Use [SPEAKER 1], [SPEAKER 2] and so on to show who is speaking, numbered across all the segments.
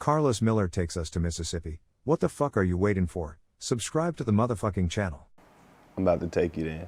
[SPEAKER 1] Karlous Miller takes us to Mississippi. What the fuck are you waiting for? Subscribe to the motherfucking channel.
[SPEAKER 2] I'm about to take you there.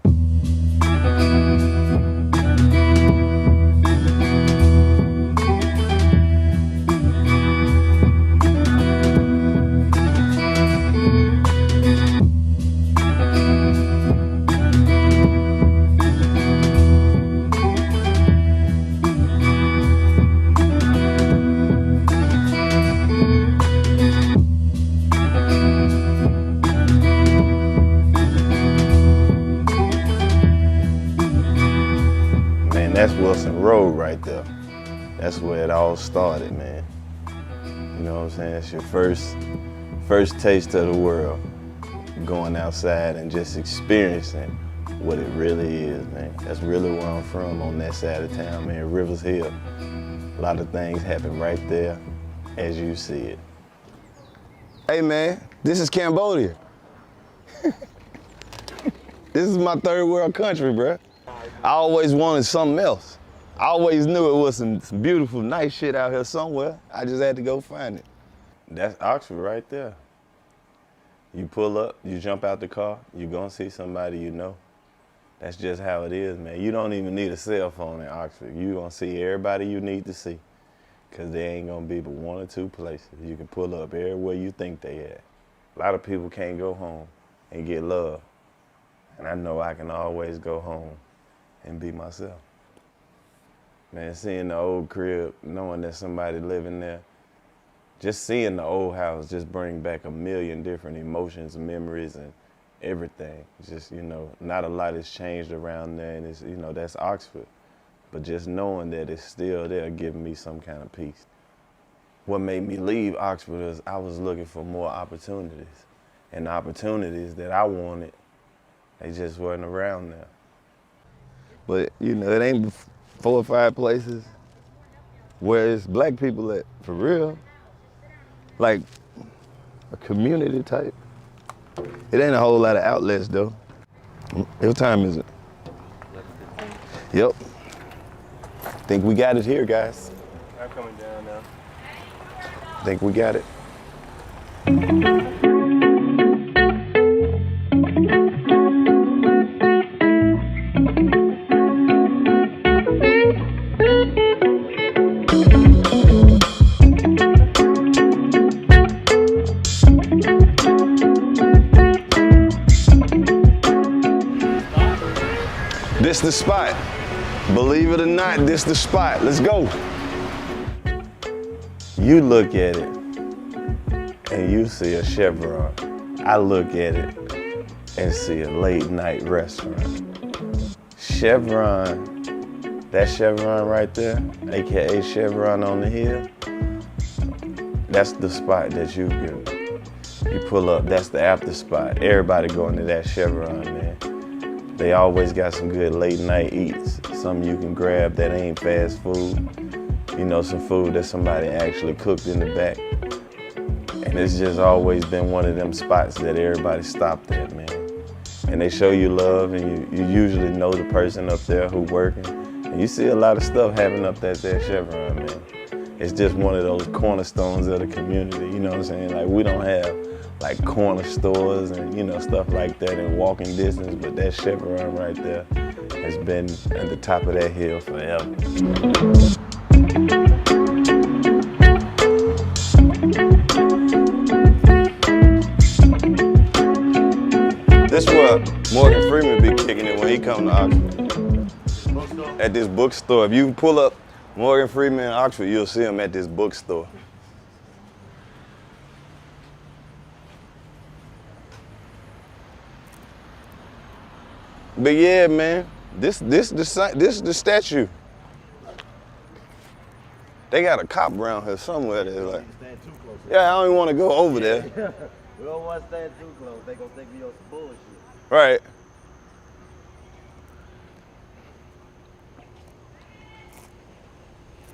[SPEAKER 2] That's Wilson Road right there. That's where it all started, man. You know what I'm saying? It's your first taste of the world. Going outside and just experiencing what it really is, man. That's really where I'm from, on that side of town, man, Rivers Hill. A lot of things happen right there as you see it. Hey, man, this is Cambodia. This is my third world country, bruh. I always wanted something else. I always knew it was some beautiful, nice shit out here somewhere. I just had to go find it. That's Oxford right there. You pull up, you jump out the car, you're gonna see somebody you know. That's just how it is, man. You don't even need a cell phone in Oxford. You're gonna see everybody you need to see, because there ain't gonna be but one or two places. You can pull up everywhere you think they at. A lot of people can't go home and get love. And I know I can always go home and be myself. Man, seeing the old crib, knowing that somebody living there, just seeing the old house just bring back a million different emotions, memories, and everything. Just, you know, not a lot has changed around there, and it's, you know, that's Oxford. But just knowing that it's still there, giving me some kind of peace. What made me leave Oxford is I was looking for more opportunities. And the opportunities that I wanted, they just weren't around there. But, you know, it ain't 4 or 5 places where it's black people at, for real. Like a community type. It ain't a whole lot of outlets though. What time is it? 11:15. Yep. Think we got it here, guys.
[SPEAKER 3] I'm coming down now.
[SPEAKER 2] Think we got it. This the spot. Believe it or not, this the spot. Let's go. You look at it and you see a Chevron. I look at it and see a late night restaurant. Chevron, that Chevron right there, AKA Chevron on the hill, that's the spot that you pull up. That's the after spot. Everybody going to that Chevron, man. They always got some good late night eats. Something you can grab that ain't fast food. You know, some food that somebody actually cooked in the back. And it's just always been one of them spots that everybody stopped at, man. And they show you love, and you usually know the person up there who working. And you see a lot of stuff happening up at that Chevron, man. It's just one of those cornerstones of the community, you know what I'm saying? Like, we don't have like corner stores and, you know, stuff like that in walking distance, but that Chevron right there has been at the top of that hill forever. This where Morgan Freeman be kicking it when he come to Oxford. At this bookstore. If you pull up Morgan Freeman in Oxford, you'll see him at this bookstore. But yeah, man, this the statue. They got a cop around here somewhere that's like, yeah, I don't even want to go over there.
[SPEAKER 3] We don't want to stand too close. They gonna think we on some bullshit.
[SPEAKER 2] Right.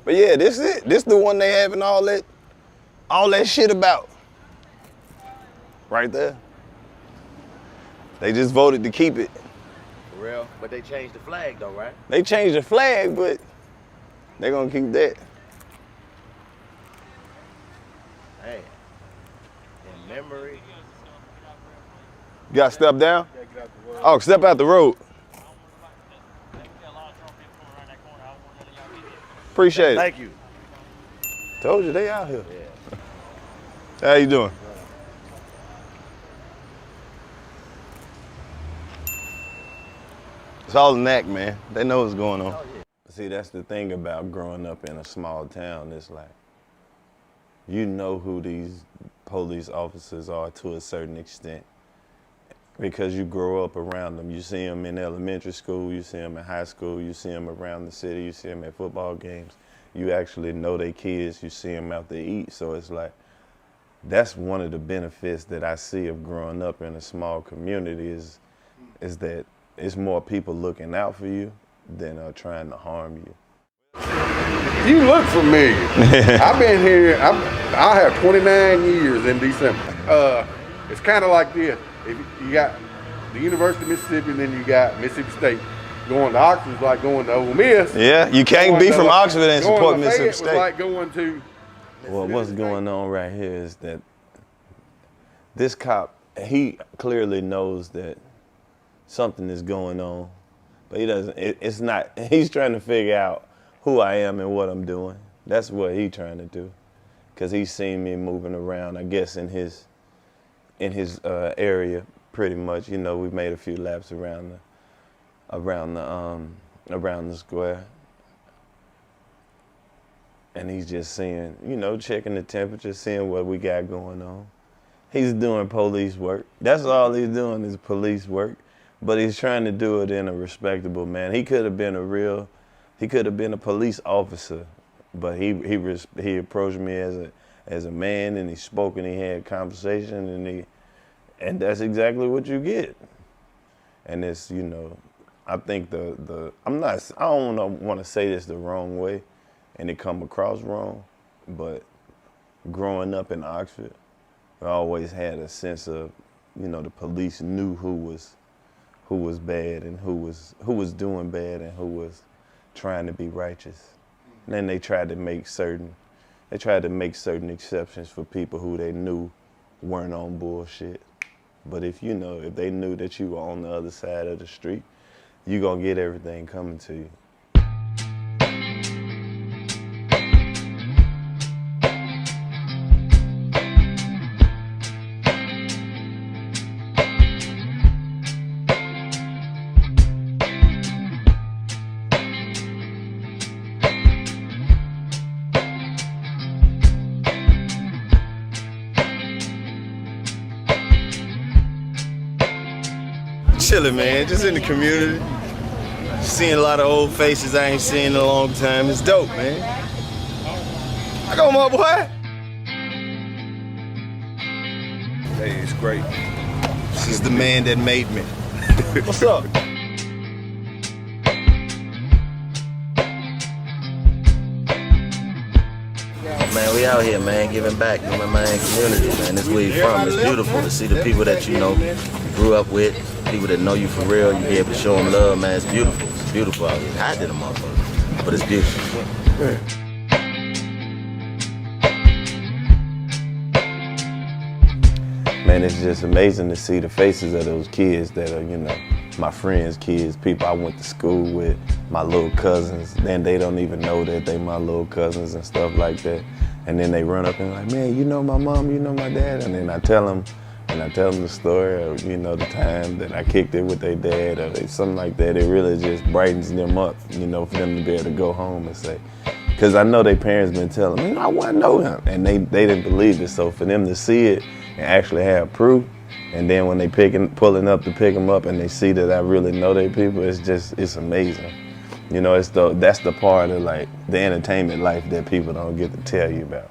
[SPEAKER 2] But yeah, this is it. This the one they having all that shit about. Right there. They just voted to keep it.
[SPEAKER 3] For real? But they changed the flag though, right?
[SPEAKER 2] They changed the flag, but they're gonna keep that.
[SPEAKER 3] Man, in memory.
[SPEAKER 2] You got to step down? Oh, step out the road. Appreciate it.
[SPEAKER 3] Thank you.
[SPEAKER 2] Told you they out here.
[SPEAKER 3] Yeah.
[SPEAKER 2] How you doing? It's all in that, man. They know what's going on.
[SPEAKER 3] Oh, yeah.
[SPEAKER 2] See, that's the thing about growing up in a small town. It's like, you know who these police officers are to a certain extent because you grow up around them. You see them in elementary school, you see them in high school, you see them around the city, you see them at football games. You actually know their kids, you see them out there eat. So it's like, that's one of the benefits that I see of growing up in a small community is that it's more people looking out for you than trying to harm you.
[SPEAKER 4] You look familiar. I've been here, I have 29 years in December. It's kind of like this. If you got the University of Mississippi and then you got Mississippi State. Going to Oxford is like going to Ole Miss.
[SPEAKER 2] Yeah, you can't be from Oxford and support Mississippi State.
[SPEAKER 4] Was like going to
[SPEAKER 2] well, what's going on right here is that this cop, he clearly knows that something is going on, but he doesn't, it's not, he's trying to figure out who I am and what I'm doing. That's what he's trying to do. Because he's seen me moving around, I guess, in his area pretty much. You know, we've made a few laps around the square. And he's just seeing, you know, checking the temperature, seeing what we got going on. He's doing police work. That's all he's doing is police work. But he's trying to do it in a respectable manner. He could have been a police officer, but he approached me as a man, and he spoke and he had a conversation, and that's exactly what you get. And it's, you know, I think I don't want to say this the wrong way and it come across wrong, but growing up in Oxford, I always had a sense of, you know, the police knew who was bad and who was doing bad and who was trying to be righteous. And then they tried to make certain exceptions for people who they knew weren't on bullshit. But if they knew that you were on the other side of the street, you're gonna get everything coming to you. Chilling, man, just in the community. Seeing a lot of old faces I ain't seen in a long time. It's dope, man. I go, my boy.
[SPEAKER 4] Hey, it's great.
[SPEAKER 2] This is the man that made me. What's up?
[SPEAKER 3] Man, we out here, man, giving back to my man community, man. This is where you from. It's beautiful to see the people that you know, grew up with, people that know you for real. You be able to show them love, man. It's beautiful. It's beautiful out here. It's hot in the motherfucker, but it's beautiful.
[SPEAKER 2] Man, it's just amazing to see the faces of those kids that are, you know, my friends' kids, people I went to school with, my little cousins. Then they don't even know that they my little cousins and stuff like that. And then they run up and like, man, you know my mom, you know my dad. And then I tell them the story of, you know, the time that I kicked it with their dad or something like that. It really just brightens them up, you know, for them to be able to go home and say, because I know their parents been telling me, I want to know him. And they didn't believe it. So for them to see it and actually have proof, and then when they pulling up to pick them up and they see that I really know their people, it's amazing. You know, that's the part of like the entertainment life that people don't get to tell you about.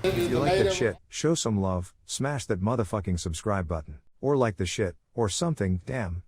[SPEAKER 1] If you like that shit, show some love, smash that motherfucking subscribe button, or like the shit, or something, damn.